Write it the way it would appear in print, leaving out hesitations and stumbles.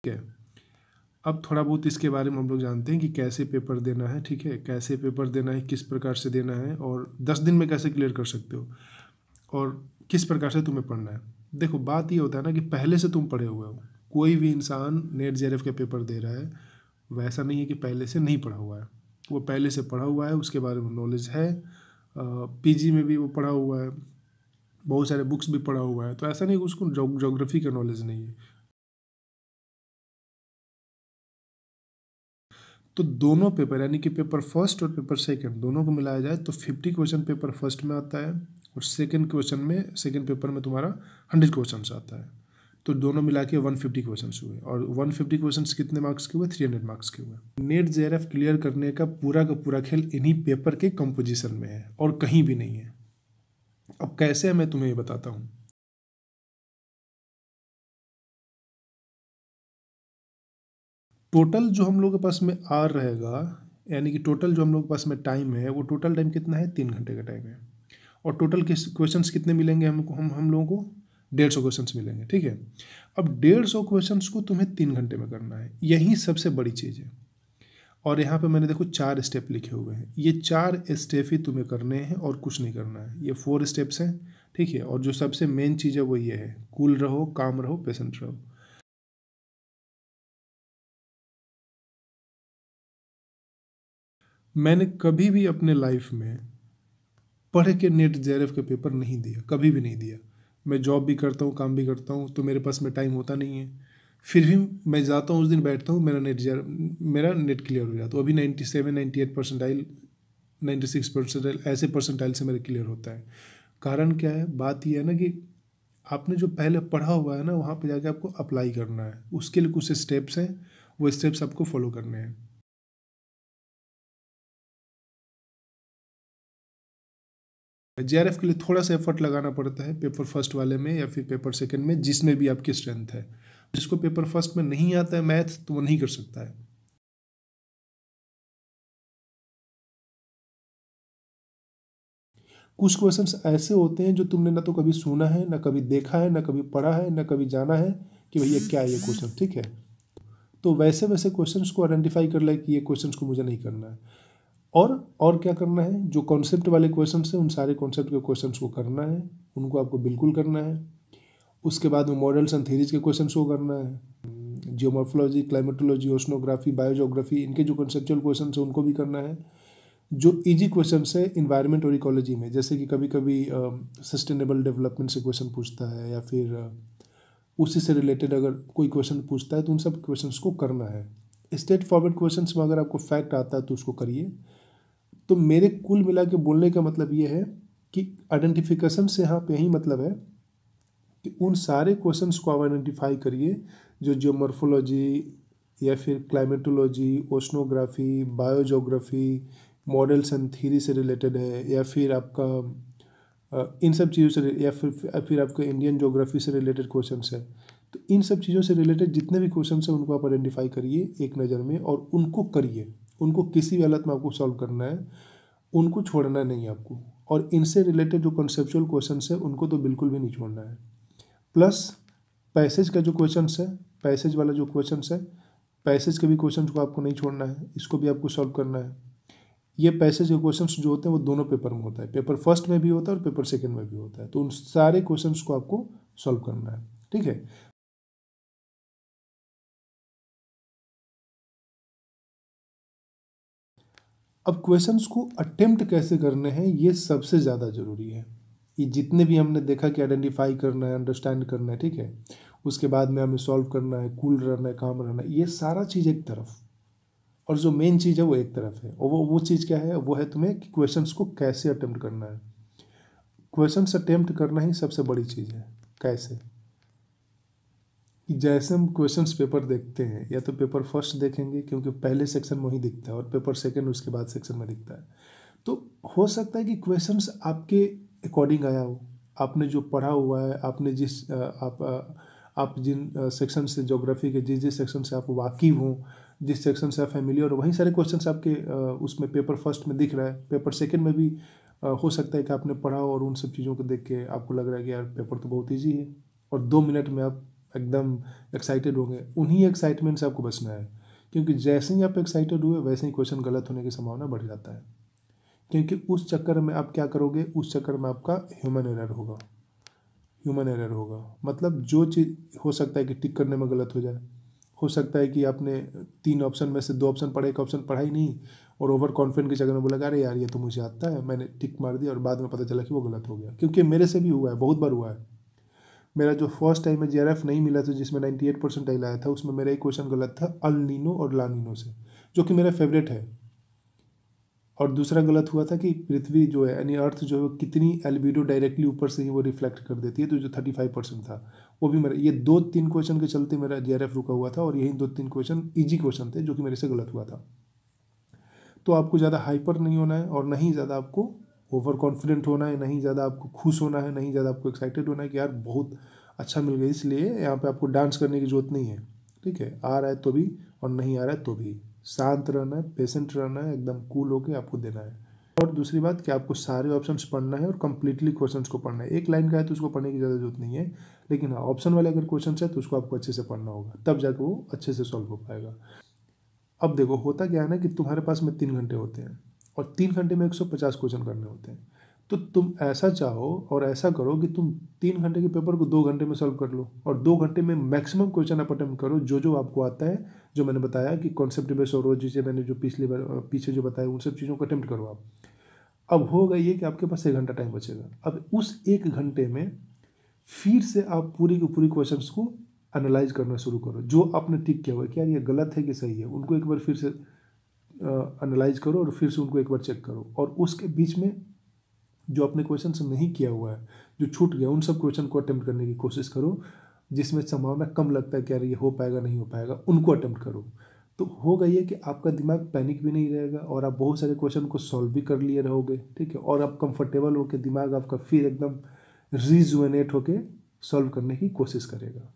है। अब थोड़ा बहुत इसके बारे में हम लोग जानते हैं कि कैसे पेपर देना है, ठीक है, कैसे पेपर देना है, किस प्रकार से देना है और 10 दिन में कैसे क्लियर कर सकते हो और किस प्रकार से तुम्हें पढ़ना है। देखो बात ये होता है ना कि पहले से तुम पढ़े हुए हो। कोई भी इंसान नेट जेआरएफ का पेपर दे रहा है, वैसा नहीं है कि पहले से नहीं पढ़ा हुआ है। वो पहले से पढ़ा हुआ है, उसके बारे में नॉलेज है, पीजी में भी वो पढ़ा हुआ है, बहुत सारे बुक्स भी पढ़ा हुआ है। तो ऐसा नहीं कि उसको ज्योग्राफी का नॉलेज नहीं है। तो दोनों पेपर यानी कि पेपर फर्स्ट और पेपर सेकंड दोनों को मिलाया जाए तो 50 क्वेश्चन पेपर फर्स्ट में आता है और सेकंड पेपर में तुम्हारा 100 क्वेश्चन आता है। तो दोनों मिला के 150 क्वेश्चन हुए और 150 क्वेश्चन कितने मार्क्स के हुए? 300 मार्क्स के हुए। नेट जेआरएफ क्लियर करने का पूरा खेल इन्हीं पेपर के कंपोजिशन में है और कहीं भी नहीं है। अब कैसे है मैं तुम्हें ये बताता हूँ। टोटल जो हम लोग के पास में आर रहेगा, यानी कि टोटल जो हम लोग के पास में टाइम है, वो टोटल टाइम कितना है? 3 घंटे का टाइम है। और टोटल क्वेश्चंस कितने मिलेंगे हमको? हम लोगों को 150 क्वेश्चंस मिलेंगे, ठीक है। अब 150 क्वेश्चंस को तुम्हें 3 घंटे में करना है, यही सबसे बड़ी चीज़ है। और यहाँ पे मैंने देखो 4 स्टेप लिखे हुए हैं, ये 4 स्टेप ही तुम्हें करने हैं और कुछ नहीं करना है। ये 4 स्टेप्स हैं, ठीक है। और जो सबसे मेन चीज़ है वो ये है, कूल रहो, काम रहो, पेशेंट रहो। मैंने कभी भी अपने लाइफ में पढ़ के नेट जेआरएफ का पेपर नहीं दिया, कभी भी नहीं दिया। मैं जॉब भी करता हूँ, काम भी करता हूँ, तो मेरे पास में टाइम होता नहीं है। फिर भी मैं जाता हूँ, उस दिन बैठता हूँ, मेरा नेट क्लियर हो जाता है। अभी 97 98 परसेंटाइल 96 परसेंटाइल ऐसे परसेंटाइल से मेरा क्लियर होता है। कारण क्या है? बात यह है ना कि आपने जो पहले पढ़ा हुआ है ना, वहाँ पे जाके आपको अप्लाई करना है। उसके लिए कुछ स्टेप्स हैं, वो स्टेप्स आपको फॉलो करने हैं। जेआरएफ के लिए थोड़ा सा एफर्ट लगाना पड़ता है पेपर फर्स्ट वाले में या फिर पेपर सेकंड में, जिसमें भी आपकी स्ट्रेंथ है। जिसको पेपर फर्स्ट में नहीं आता है मैथ, तो वो नहीं कर सकता है। कुछ क्वेश्चंस ऐसे होते हैं जो तुमने ना तो कभी सुना है, ना कभी देखा है, ना कभी पढ़ा है, ना कभी जाना है कि भैया क्या है ये क्वेश्चन, ठीक है। तो वैसे वैसे क्वेश्चंस को आइडेंटिफाई कर ले कि ये क्वेश्चंस को मुझे नहीं करना है। और क्या करना है? जो कॉन्सेप्ट वाले क्वेश्चंस हैं, उन सारे कॉन्सेप्ट के क्वेश्चंस को करना है, उनको आपको बिल्कुल करना है। उसके बाद में मॉडल्स एंड थीरीज के क्वेश्चन को करना है। जियोमॉर्फोलॉजी, क्लाइमेटोलॉजी, ओशनोग्राफी, बायोजोग्राफी, इनके जो कंसेप्चुअल क्वेश्चन है उनको भी करना है। जो इजी क्वेश्चन है इन्वायरमेंट और इकोलॉजी में, जैसे कि कभी कभी सस्टेनेबल डेवलपमेंट से क्वेश्चन पूछता है या फिर उसी से रिलेटेड अगर कोई क्वेश्चन पूछता है, तो उन सब क्वेश्चन को करना है। स्ट्रेट फॉरवर्ड क्वेश्चन में अगर आपको फैक्ट आता है तो उसको करिए। तो मेरे कुल मिला के बोलने का मतलब ये है कि आइडेंटिफिकेशन से यहाँ पे यही मतलब है कि उन सारे क्वेश्चंस को आप आइडेंटिफाई करिए जो जियोमॉर्फोलॉजी या फिर climatology, oceanography, biogeography, models and theory से रिलेटेड है, या फिर आपका इन सब चीज़ों से, या फिर आपका इंडियन ज्योग्राफी से रिलेटेड क्वेश्चंस है। तो इन सब चीज़ों से रिलेटेड जितने भी क्वेश्चन हैं उनको आप आइडेंटिफाई करिए एक नज़र में और उनको करिए। उनको किसी भी हालत में आपको सॉल्व करना है, उनको छोड़ना नहीं है आपको। और इनसे रिलेटेड जो कंसेप्चुअल क्वेश्चन है उनको तो बिल्कुल भी नहीं छोड़ना है। प्लस पैसेज का जो क्वेश्चन है, पैसेज वाला जो क्वेश्चन है, पैसेज के भी क्वेश्चन को आपको नहीं छोड़ना है, इसको भी आपको सॉल्व करना है। ये पैसेज के क्वेश्चंस जो होते हैं वो दोनों पेपर में होता है, पेपर फर्स्ट में भी होता है और पेपर सेकंड में भी होता है। तो उन सारे क्वेश्चंस को आपको सॉल्व करना है, ठीक है। अब क्वेश्चंस को अटेम्प्ट कैसे करने हैं ये सबसे ज़्यादा ज़रूरी है। ये जितने भी हमने देखा कि आइडेंटिफाई करना है, अंडरस्टैंड करना है, ठीक है, उसके बाद में हमें सॉल्व करना है, कूल रहना है, काम रहना है, ये सारा चीज़ एक तरफ, और जो मेन चीज़ है वो एक तरफ है। और वो चीज़ क्या है? वो है तुम्हें कि क्वेश्चंस को कैसे अटेम्प्ट करना है। क्वेश्चंस अटेम्प्ट करना ही सबसे बड़ी चीज़ है। कैसे? कि जैसे हम क्वेश्चंस पेपर देखते हैं, या तो पेपर फर्स्ट देखेंगे क्योंकि पहले सेक्शन में ही दिखता है, और पेपर सेकंड उसके बाद सेक्शन में दिखता है। तो हो सकता है कि क्वेश्चंस आपके अकॉर्डिंग आया हो, आपने जो पढ़ा हुआ है, आपने आप जिन सेक्शन से, ज्योग्राफी के जिस जिस सेक्शन से आप वाकिफ़ हों, जिस सेक्शन से आप फैमिलियर हो, वहीं सारे क्वेश्चंस आपके उसमें पेपर फर्स्ट में दिख रहा है। पेपर सेकंड में भी हो सकता है कि आपने पढ़ा हो और उन सब चीज़ों को देख के आपको लग रहा है कि यार पेपर तो बहुत ईजी है, और 2 मिनट में आप एकदम एक्साइटेड होंगे, उन्हीं एक्साइटमेंट से आपको बचना है, क्योंकि जैसे ही आप एक्साइटेड हुए वैसे ही क्वेश्चन गलत होने की संभावना बढ़ जाता है, क्योंकि उस चक्कर में आप क्या करोगे, उस चक्कर में आपका ह्यूमन एरर होगा। ह्यूमन एरर होगा मतलब जो चीज़ हो सकता है कि टिक करने में गलत हो जाए, हो सकता है कि आपने 3 ऑप्शन में से 2 ऑप्शन पढ़े, एक ऑप्शन पढ़ा ही नहीं और ओवर कॉन्फिडेंट के चक्कर में बोला अरे यार ये तो मुझे आता है, मैंने टिक मार दिया और बाद में पता चला कि वो गलत हो गया। क्योंकि मेरे से भी हुआ है, बहुत बार हुआ है। मेरा जो फर्स्ट टाइम में JRF नहीं मिला था जिसमें 98 परसेंटाइल आया था, उसमें मेरा एक क्वेश्चन गलत था अल नीनो और ला नीनो से, जो कि मेरा फेवरेट है। और दूसरा गलत हुआ था कि पृथ्वी जो है यानी अर्थ जो है वो कितनी एल्बिडो डायरेक्टली ऊपर से ही वो रिफ्लेक्ट कर देती है, तो जो 35% था वो भी मेरा, ये 2-3 क्वेश्चन के चलते मेरा JRF रुका हुआ था और यही 2-3 क्वेश्चन ईजी क्वेश्चन थे जो कि मेरे से गलत हुआ था। तो आपको ज़्यादा हाइपर नहीं होना है और नहीं ज़्यादा आपको ओवर कॉन्फिडेंट होना है, नहीं ज़्यादा आपको खुश होना है, नहीं ज़्यादा आपको एक्साइटेड होना है कि यार बहुत अच्छा मिल गया। इसलिए यहाँ पे आपको डांस करने की जरूरत नहीं है, ठीक है, आ रहा है तो भी और नहीं आ रहा है तो भी शांत रहना है, पेशेंट रहना है, एकदम कूल होके आपको देना है। और दूसरी बात कि आपको सारे ऑप्शंस पढ़ना है और कंप्लीटली क्वेश्चंस को पढ़ना है। एक लाइन का है तो उसको पढ़ने की ज़्यादा जरूरत नहीं है, लेकिन हाँ ऑप्शन वाले अगर क्वेश्चन है तो उसको आपको अच्छे से पढ़ना होगा, तब जाकर वो अच्छे से सॉल्व हो पाएगा। अब देखो होता क्या है ना कि तुम्हारे पास में 3 घंटे होते हैं और 3 घंटे में 150 क्वेश्चन करने होते हैं। तो तुम ऐसा चाहो और ऐसा करो कि तुम 3 घंटे के पेपर को 2 घंटे में सॉल्व कर लो और 2 घंटे में मैक्सिमम क्वेश्चन आप अटेम्प्ट करो जो जो आपको आता है। जो मैंने बताया कि कॉन्सेप्ट बेस्ड और वो चीज़ें मैंने जो पीछे जो बताया उन सब चीज़ों को अटेम्प्ट करो आप। अब होगा ये कि आपके पास 1 घंटा टाइम बचेगा। अब उस 1 घंटे में फिर से आप पूरी की पूरी क्वेश्चंस को एनालाइज करना शुरू करो, जो आपने टिक किया हुआ है कि यार ये गलत है कि सही है, उनको एक बार फिर से एनालाइज करो और फिर से उनको एक बार चेक करो। और उसके बीच में जो अपने क्वेश्चन नहीं किया हुआ है, जो छूट गया, उन सब क्वेश्चन को अटेम्प्ट करने की कोशिश करो, जिसमें संभावना कम लगता है कि यार ये हो पाएगा नहीं हो पाएगा, उनको अटेम्प्ट करो। तो होगा ये कि आपका दिमाग पैनिक भी नहीं रहेगा और आप बहुत सारे क्वेश्चन को सॉल्व भी कर लिए रहोगे, ठीक है, और आप कंफर्टेबल होकर दिमाग आपका फिर एकदम रिजुवेनेट होके सॉल्व करने की कोशिश करेगा।